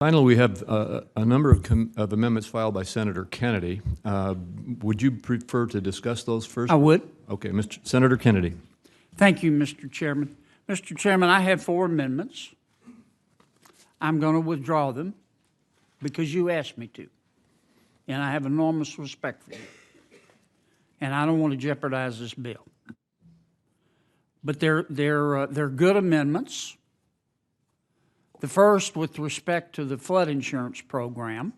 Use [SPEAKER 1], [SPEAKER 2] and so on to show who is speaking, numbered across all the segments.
[SPEAKER 1] Finally, we have a number of amendments filed by Senator Kennedy. Would you prefer to discuss those first?
[SPEAKER 2] I would.
[SPEAKER 1] Okay, Senator Kennedy.
[SPEAKER 2] Thank you, Mr. Chairman. Mr. Chairman, I have 4 amendments. I'm going to withdraw them because you asked me to, and I have enormous respect for you, and I don't want to jeopardize this bill. But they're good amendments. The first, with respect to the flood insurance program,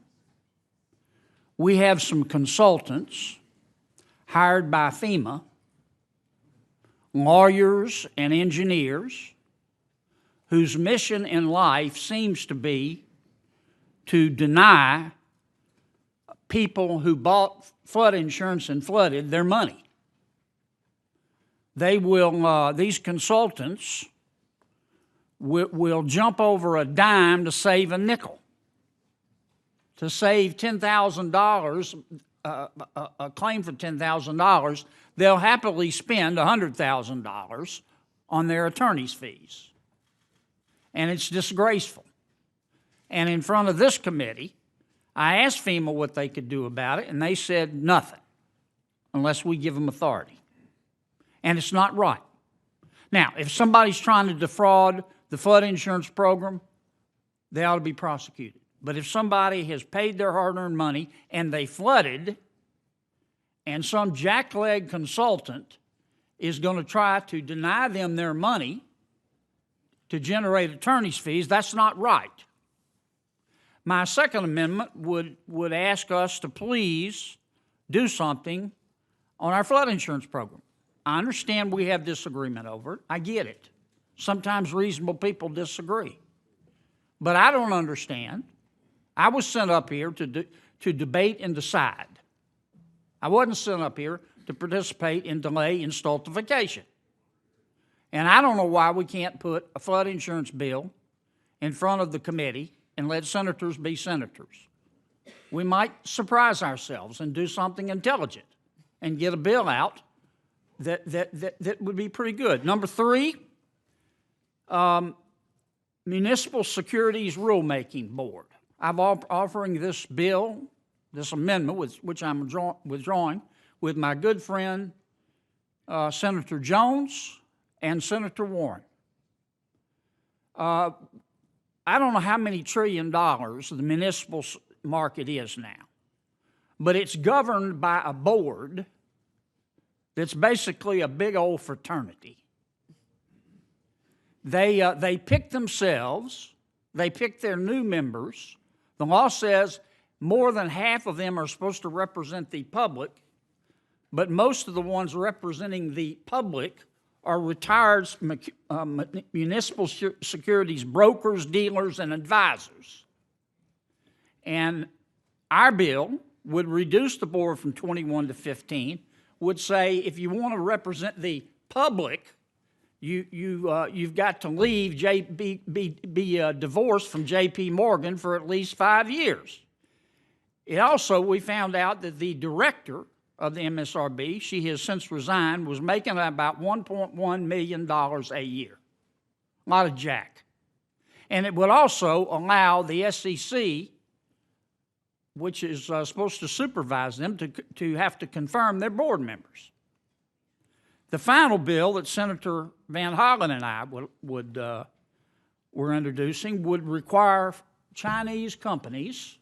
[SPEAKER 2] we have some consultants hired by FEMA, lawyers and engineers, whose mission in life seems to be to deny people who bought flood insurance and flooded their money. They will, these consultants will jump over a dime to save a nickel. To save $10,000, a claim for $10,000, they'll happily spend $100,000 on their attorney's fees. And it's disgraceful. And in front of this committee, I asked FEMA what they could do about it, and they said nothing, unless we give them authority. And it's not right. Now, if somebody's trying to defraud the flood insurance program, they ought to be prosecuted. But if somebody has paid their hard-earned money and they flooded, and some jackleg consultant is going to try to deny them their money to generate attorney's fees, that's not right. My second amendment would ask us to please do something on our flood insurance program. I understand we have disagreement over it. I get it. Sometimes reasonable people disagree. But I don't understand. I was sent up here to debate and decide. I wasn't sent up here to participate in delay and stultification. And I don't know why we can't put a flood insurance bill in front of the committee and let senators be senators. We might surprise ourselves and do something intelligent and get a bill out that would be pretty good. Number 3, Municipal Securities Rulemaking Board. I'm offering this bill, this amendment, which I'm withdrawing, with my good friend Senator Jones and Senator Warren. I don't know how many $1 trillion the municipal market is now, but it's governed by a board that's basically a big old fraternity. They pick themselves, they pick their new members. The law says more than half of them are supposed to represent the public, but most of the ones representing the public are retired municipal securities brokers, dealers, and advisors. And our bill would reduce the board from 21 to 15, would say if you want to represent the public, you've got to leave, be divorced from J.P. Morgan for at least 5 years. It also, we found out that the director of the MSRB, she has since resigned, was making about $1.1 million a year. A lot of jack. And it would also allow the SEC, which is supposed to supervise them, to have to confirm their board members. The final bill that Senator Van Hollen and I were introducing would require Chinese companies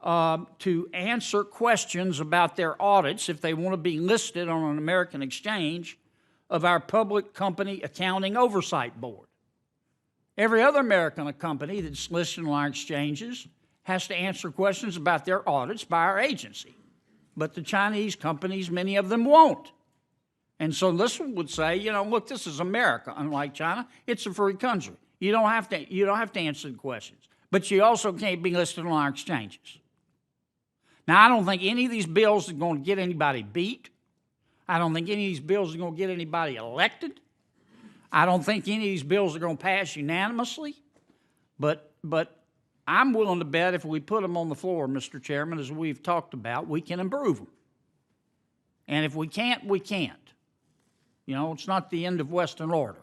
[SPEAKER 2] to answer questions about their audits if they want to be listed on an American exchange of our Public Company Accounting Oversight Board. Every other American company that's listed on our exchanges has to answer questions about their audits by our agency. But the Chinese companies, many of them won't. And so this one would say, you know, look, this is America. Unlike China, it's a free country. You don't have to answer the questions. But you also can't be listed on our exchanges. Now, I don't think any of these bills are going to get anybody beat. I don't think any of these bills are going to get anybody elected. I don't think any of these bills are going to pass unanimously. But I'm willing to bet if we put them on the floor, Mr. Chairman, as we've talked about, we can improve them. And if we can't, we can't. You know, it's not the end of Western order.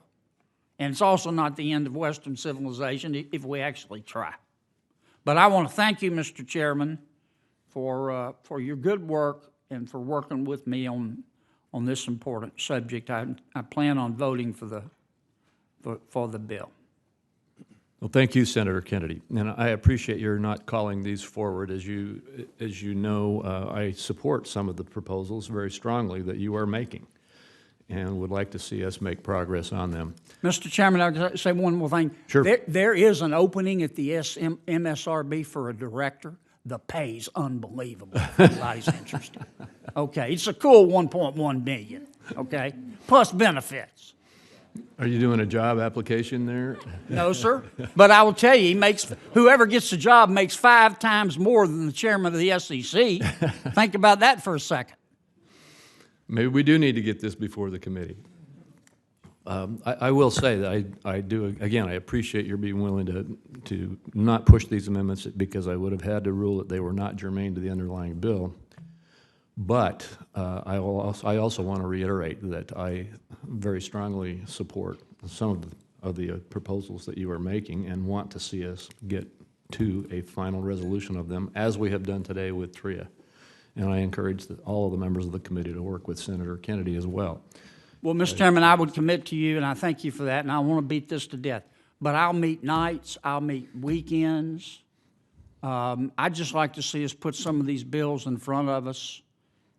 [SPEAKER 2] And it's also not the end of Western civilization if we actually try. But I want to thank you, Mr. Chairman, for your good work and for working with me on this important subject. I plan on voting for the bill.
[SPEAKER 1] Well, thank you, Senator Kennedy, and I appreciate your not calling these forward. As you know, I support some of the proposals very strongly that you are making, and would like to see us make progress on them.
[SPEAKER 2] Mr. Chairman, I'll say one more thing.
[SPEAKER 1] Sure.
[SPEAKER 2] There is an opening at the MSRB for a director. The pay's unbelievable. If anybody's interested. Okay, it's a cool 1.1 million. Okay, plus benefits.
[SPEAKER 1] Are you doing a job application there?
[SPEAKER 2] No, sir. But I will tell you, whoever gets the job makes 5 times more than the chairman of the SEC. Think about that for a second.
[SPEAKER 1] Maybe we do need to get this before the committee. I will say that I do, again, I appreciate your being willing to not push these amendments because I would have had to rule that they were not germane to the underlying bill. But I also want to reiterate that I very strongly support some of the proposals that you are making and want to see us get to a final resolution of them, as we have done today with TRIA. And I encourage all of the members of the committee to work with Senator Kennedy as well.
[SPEAKER 2] Well, Mr. Chairman, I would commit to you, and I thank you for that, and I want to beat this to death. But I'll meet nights, I'll meet weekends. I'd just like to see us put some of these bills in front of us,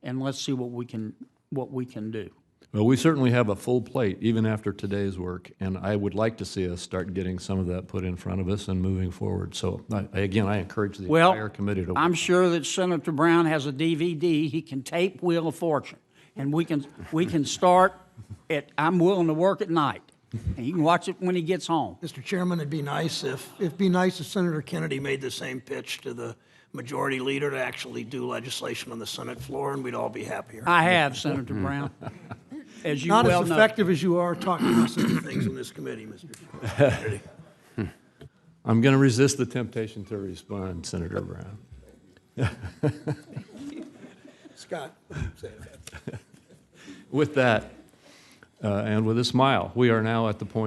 [SPEAKER 2] and let's see what we can do.
[SPEAKER 1] Well, we certainly have a full plate, even after today's work, and I would like to see us start getting some of that put in front of us and moving forward. So, again, I encourage the entire committee to work.
[SPEAKER 2] I'm sure that Senator Brown has a DVD. He can tape Wheel of Fortune, and we can start at, I'm willing to work at night, and you can watch it when he gets home.
[SPEAKER 3] Mr. Chairman, it'd be nice if Senator Kennedy made the same pitch to the majority leader to actually do legislation on the Senate floor, and we'd all be happier.
[SPEAKER 2] I have, Senator Brown, as you
[SPEAKER 3] Not
[SPEAKER 2] well
[SPEAKER 3] as
[SPEAKER 2] know.
[SPEAKER 3] effective as you are talking about some of the things in this committee, Mr. Kennedy.
[SPEAKER 1] I'm going to resist the temptation to respond, Senator Brown.
[SPEAKER 3] Scott, say it.
[SPEAKER 1] With that, and with a smile, we are now at the point